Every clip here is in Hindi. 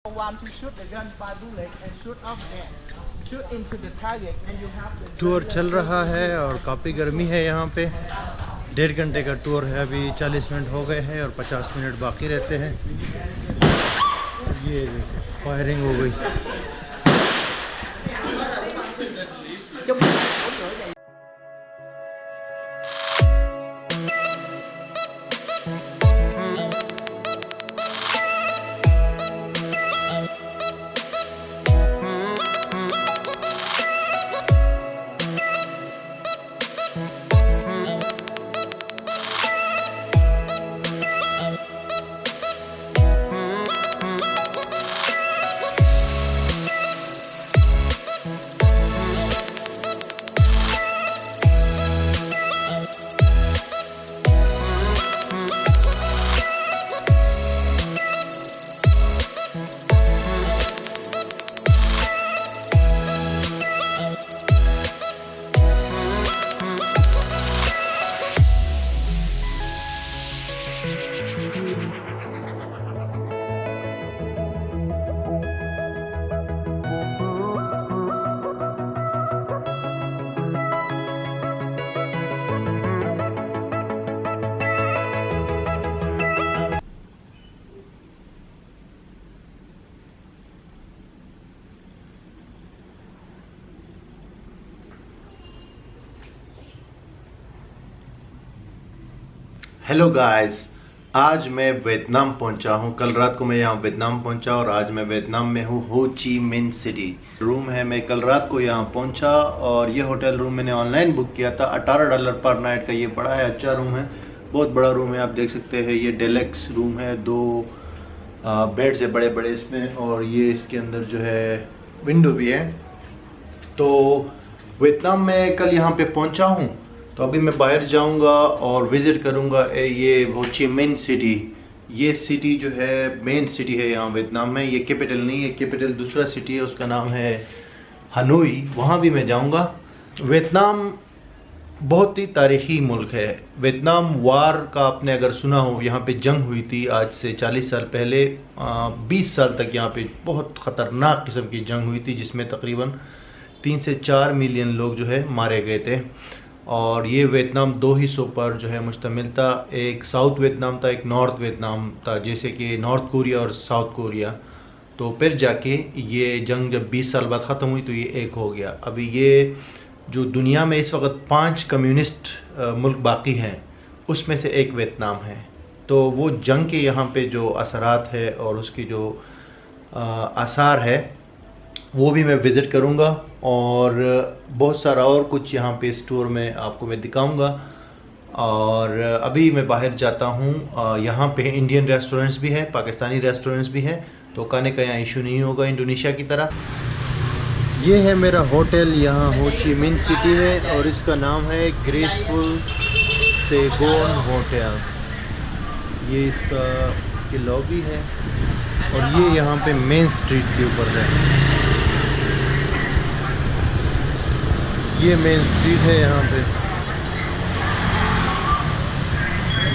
Want to shoot the gun by bullet and shoot off there, shoot into the target, and you have the tour चल रहा है और काफ़ी गर्मी है यहाँ पे। 1.5 घंटे का टूर है, अभी 40 मिनट हो गए हैं और 50 मिनट बाकी रहते हैं। ये फायरिंग हो गई। हेलो गाइस, आज मैं वियतनाम पहुंचा हूं। कल रात को मैं यहां वियतनाम पहुंचा और आज मैं वियतनाम में हूं, हो ची मिन सिटी। रूम है, मैं कल रात को यहां पहुंचा और ये होटल रूम मैंने ऑनलाइन बुक किया था। $18 पर नाइट का। ये बड़ा है, अच्छा रूम है, बहुत बड़ा रूम है। आप देख सकते हैं ये डेलक्स रूम है, 2 बेड्स है बड़े बड़े इसमें, और ये इसके अंदर जो है विंडो भी है। तो वियतनाम में कल यहाँ पे पहुँचा हूँ, तो अभी मैं बाहर जाऊंगा और विज़िट करूंगा ये हो ची मिन सिटी। ये सिटी जो है मेन सिटी है यहाँ वियतनाम में। ये कैपिटल नहीं है, कैपिटल दूसरा सिटी है, उसका नाम है हनोई। वहाँ भी मैं जाऊंगा। वियतनाम बहुत ही तारीख़ी मुल्क है। वियतनाम वार का आपने अगर सुना हो, यहाँ पे जंग हुई थी आज से 40 साल पहले। 20 साल तक यहाँ पे बहुत ख़तरनाक किस्म की जंग हुई थी, जिसमें तकरीबन 3 से 4 मिलियन लोग जो है मारे गए थे। और ये वियतनाम 2 हिस्सों पर जो है मुश्तमिल था। एक साउथ वियतनाम था, एक नॉर्थ वियतनाम था, जैसे कि नॉर्थ कोरिया और साउथ कोरिया। तो फिर जाके ये जंग जब 20 साल बाद ख़त्म हुई तो ये एक हो गया। अभी ये जो दुनिया में इस वक्त 5 कम्युनिस्ट मुल्क बाकी हैं, उसमें से एक वियतनाम है। तो वो जंग के यहाँ पे जो असरात है और उसकी जो आसार है, वो भी मैं विज़िट करूँगा। और बहुत सारा और कुछ यहाँ पे इस टूर में आपको मैं दिखाऊँगा। और अभी मैं बाहर जाता हूँ। यहाँ पे इंडियन रेस्टोरेंट्स भी हैं, पाकिस्तानी रेस्टोरेंट्स भी हैं, तो खाने का यहाँ इशू नहीं होगा इंडोनेशिया की तरह। ये है मेरा होटल यहाँ हो ची मिन सिटी में, और इसका नाम है ग्रेसफुल सेगोन होटल। ये इसकी लॉबी है और ये यहाँ पे मेन स्ट्रीट के ऊपर है। ये मेन स्ट्रीट है यहाँ पे।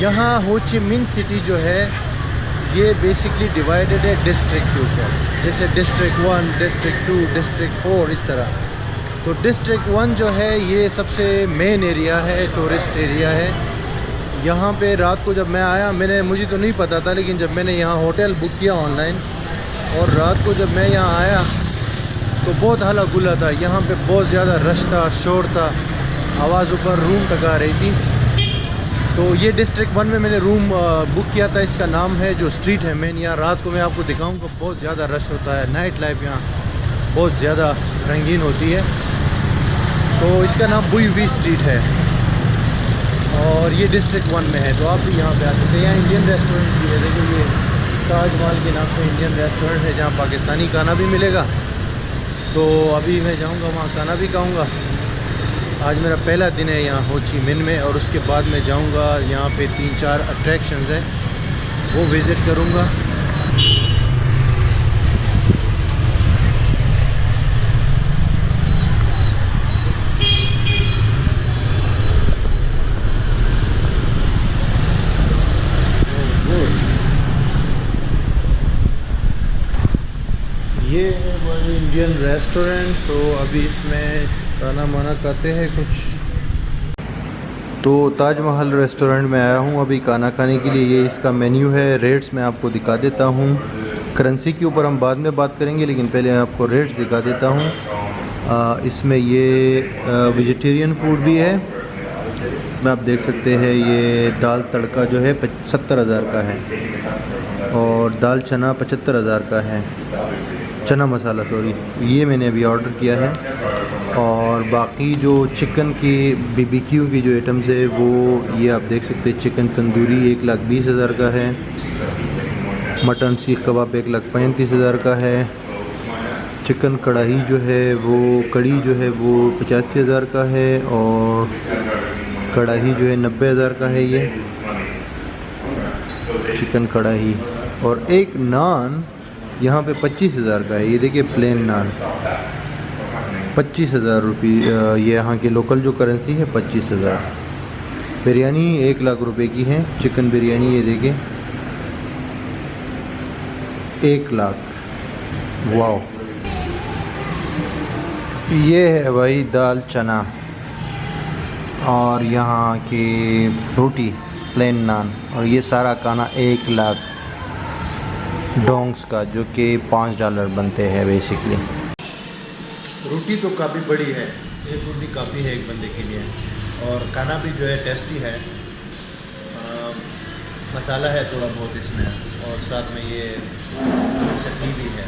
यहाँ हो ची मिन सिटी जो है ये बेसिकली डिवाइडेड है डिस्ट्रिक्ट के ऊपर, जैसे डिस्ट्रिक्ट 1, डिस्ट्रिक्ट 2, डिस्ट्रिक्ट 4, इस तरह। तो डिस्ट्रिक्ट 1 जो है ये सबसे मेन एरिया है, टूरिस्ट एरिया है। यहाँ पे रात को जब मैं आया, मुझे तो नहीं पता था, लेकिन जब मैंने यहाँ होटल बुक किया ऑनलाइन और रात को जब मैं यहाँ आया तो बहुत हल्ला गुल्ला था। यहाँ पे बहुत ज़्यादा रश था, शोर था, आवाज़ ऊपर रूम तक आ रही थी। तो ये डिस्ट्रिक्ट 1 में मैंने रूम बुक किया था। इसका नाम है, जो स्ट्रीट है मेन, यहाँ रात को मैं आपको दिखाऊंगा, बहुत ज़्यादा रश होता है। नाइट लाइफ यहाँ बहुत ज़्यादा रंगीन होती है। तो इसका नाम बुई वी स्ट्रीट है और ये डिस्ट्रिक्ट 1 में है। तो आप भी यहाँ पे आ सकते हैं। यहाँ इंडियन रेस्टोरेंट भी है, देखिए ये ताज महल के नाम से इंडियन रेस्टोरेंट है, जहाँ पाकिस्तानी खाना भी मिलेगा। तो अभी मैं जाऊंगा वहाँ खाना भी खाऊंगा। आज मेरा पहला दिन है यहाँ हो ची मिन में, और उसके बाद मैं जाऊंगा यहाँ पे 3-4 अट्रैक्शंस हैं, वो विज़िट करूंगा। ये है वो इंडियन रेस्टोरेंट। तो अभी इसमें खाना माना खाते हैं कुछ। तो ताजमहल रेस्टोरेंट में आया हूँ अभी खाना खाने के लिए। ये इसका मेन्यू है। रेट्स मैं आपको दिखा देता हूँ। करेंसी के ऊपर हम बाद में बात करेंगे, लेकिन पहले आपको रेट्स दिखा देता हूँ। इसमें ये वेजिटेरियन फूड भी है। में आप देख सकते हैं ये दाल तड़का जो है 70,000 का है, और दाल चना 75,000 का है। चना मसाला सॉरी, ये मैंने अभी ऑर्डर किया है। और बाकी जो चिकन की BBQ की जो आइटम्स है वो ये आप देख सकते हैं। चिकन तंदूरी 1,20,000 का है। मटन सीख कबाब 1,35,000 का है। चिकन कढ़ाई जो है वो कड़ी जो है वो 85,000 का है, और कढ़ाई जो है 90,000 का है ये चिकन कढ़ाई। और एक नान यहाँ पे 25,000 का है। ये देखिए प्लेन नान 25,000 रुपये। ये यहाँ की लोकल जो करेंसी है 25,000। बिरयानी 1,00,000 रुपए की है। चिकन बिरयानी ये देखिए 1,00,000। वाओ। ये है भाई दाल चना, और यहाँ की रोटी प्लेन नान, और ये सारा खाना 1,00,000 डोंग्स का, जो कि $5 बनते हैं बेसिकली। रोटी तो काफ़ी बड़ी है, एक रोटी काफ़ी है एक बंदे के लिए। और खाना भी जो है टेस्टी है। मसाला है थोड़ा बहुत इसमें, और साथ में ये चटनी भी है।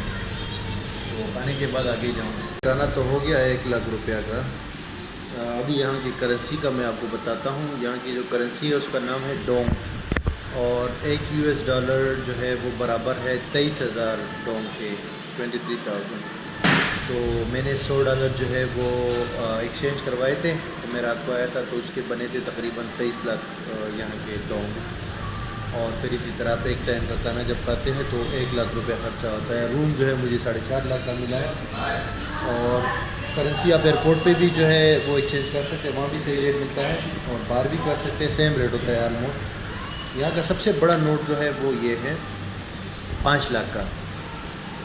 तो खाने के बाद आगे जाऊँगा। खाना तो हो गया 1,00,000 रुपया का। अभी यहाँ की करेंसी का मैं आपको बताता हूँ। यहाँ की जो करेंसी है उसका नाम है डोंग, और एक $1 जो है वो बराबर है 23,000 डोंग के, 23,000। तो मैंने $100 जो है वो एक्सचेंज करवाए थे। तो मैं रात को आया था, तो उसके बने थे तकरीबन 23 लाख यहाँ के डोंग। और फिर इसी तरह आप एक टाइम का खाना जब खाते हैं तो 1,00,000 रुपया खर्चा होता है। रूम जो है मुझे 4.5 लाख का मिला है। और करेंसी आप एयरपोर्ट पे भी जो है वो एक्सचेंज कर सकते हैं, वहाँ भी सही रेट मिलता है, और बाहर भी कर सकते हैं, सेम रेट होता है ऑलमोस्ट। यहाँ का सबसे बड़ा नोट जो है वो ये है 5 लाख का।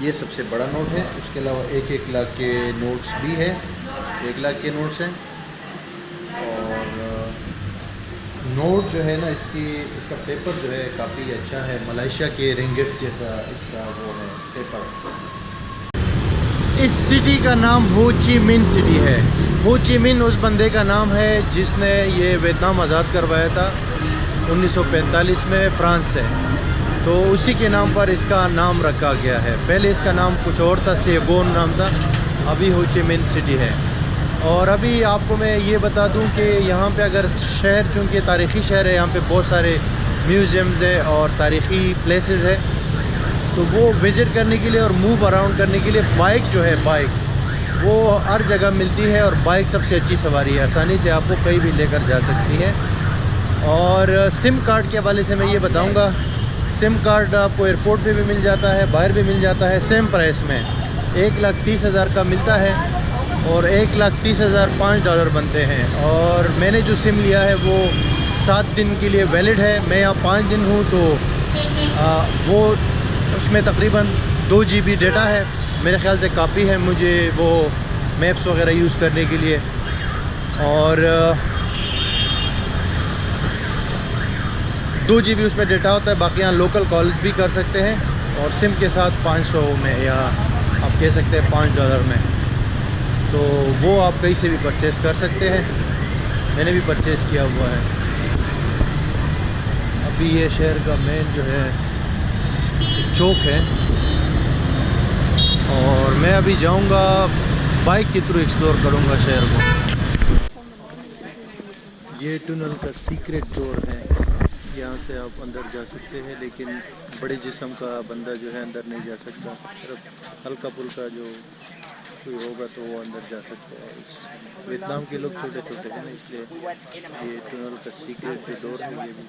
ये सबसे बड़ा नोट है। उसके अलावा 1-1 लाख के नोट्स भी है, 1 लाख के नोट्स हैं। और नोट जो है ना इसका पेपर जो है काफ़ी अच्छा है, मलेशिया के रिंगिट जैसा इसका वो है पेपर। इस सिटी का नाम हो ची मिन सिटी है। हो ची मिन उस बंदे का नाम है जिसने ये वियतनाम आज़ाद करवाया था 1945 में फ्रांस से। तो उसी के नाम पर इसका नाम रखा गया है। पहले इसका नाम कुछ और था, सेगोन नाम था, अभी हो ची मिन सिटी है। और अभी आपको मैं ये बता दूं कि यहाँ पे अगर शहर, चूँकि तारीख़ी शहर है, यहाँ पे बहुत सारे म्यूज़ियम्स है और तारीख़ी प्लेसेस है, तो वो विज़िट करने के लिए और मूव अराउंड करने के लिए बाइक जो है, बाइक वो हर जगह मिलती है। और बाइक सबसे अच्छी सवारी है, आसानी से आपको कहीं भी लेकर जा सकती है। और सिम कार्ड के हवाले से मैं ये बताऊंगा, सिम कार्ड आपको एयरपोर्ट पे भी मिल जाता है, बाहर भी मिल जाता है, सेम प्राइस में 1,30,000 का मिलता है, और 1,30,000 $5 बनते हैं। और मैंने जो सिम लिया है वो 7 दिन के लिए वैलिड है। मैं यहाँ 5 दिन हूँ, तो वो उसमें तकरीबन 2 GB डेटा है, मेरे ख्याल से काफ़ी है मुझे वो मैप्स वगैरह यूज़ करने के लिए। और 2 GB उसमें डेटा होता है। बाकी यहाँ लोकल कॉल भी कर सकते हैं, और सिम के साथ 500 में, या आप कह सकते हैं $5 में, तो वो आप कहीं से भी परचेज़ कर सकते हैं। मैंने भी परचेज़ किया हुआ है। अभी ये शहर का मेन जो है चौक है, और मैं अभी जाऊंगा बाइक के थ्रू एक्सप्लोर करूंगा शहर को। ये टनल का सीक्रेट डोर है, यहाँ से आप अंदर जा सकते हैं, लेकिन बड़े जिस्म का बंदा जो है अंदर नहीं जा सकता। सिर्फ हल्का फुल्का जो कोई होगा तो वो अंदर जा सकता है। वियतनाम के लोग छोटे छोटे हैं ना, इसलिए ये टनल का सीक्रेट डोर है। ये भी